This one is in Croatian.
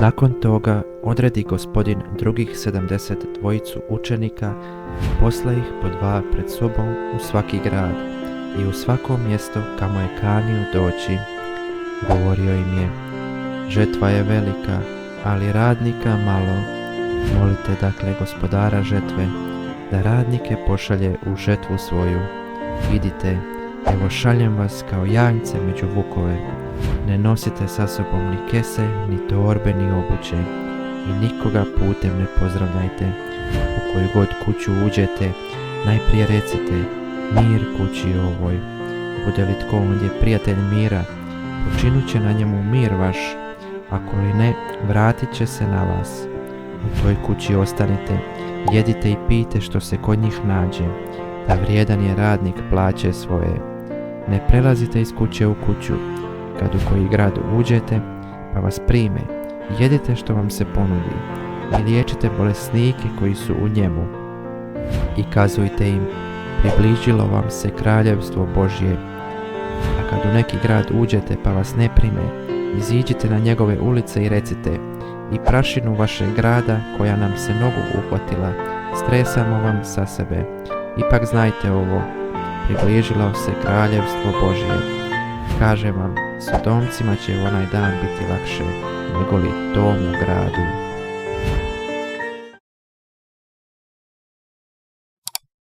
Nakon toga odredi Gospodin drugih 72 učenika i posla ih po dva pred sobom u svaki grad i u svako mjesto kamo je kanio doći. Govorio im je: žetva je velika, ali radnika malo. Molite dakle Gospodara žetve da radnike pošalje u žetvu svoju. Vidite, evo šaljem vas kao janjce među vukove. Ne nosite sa sobom ni kese, ni torbe, ni obuće i nikoga putem ne pozdravljajte. U koju god kuću uđete, najprije recite: mir kući ovoj. Bude li tko ondje prijatelj mira, počinut će na njemu mir vaš, ako li ne, vratit će se na vas. U toj kući ostanite, jedite i pijte što se kod njih nađe, da vrijedan je radnik plaće svoje. Ne prelazite iz kuće u kuću. Kad u koji grad uđete, pa vas prime, jedite što vam se ponudi i liječite bolesnike koji su u njemu. I kazujte im: približilo vam se kraljevstvo Božje. A kad u neki grad uđete pa vas ne prime, iziđite na njegove ulice i recite: i prašinu vašeg grada koja nam se nogu uhvatila, stresamo vam sa sebe. Ipak znajte ovo, približilo se kraljevstvo Božje. Kažem vam, Sodomcima će u onaj dan biti lakše nego li tomu gradu.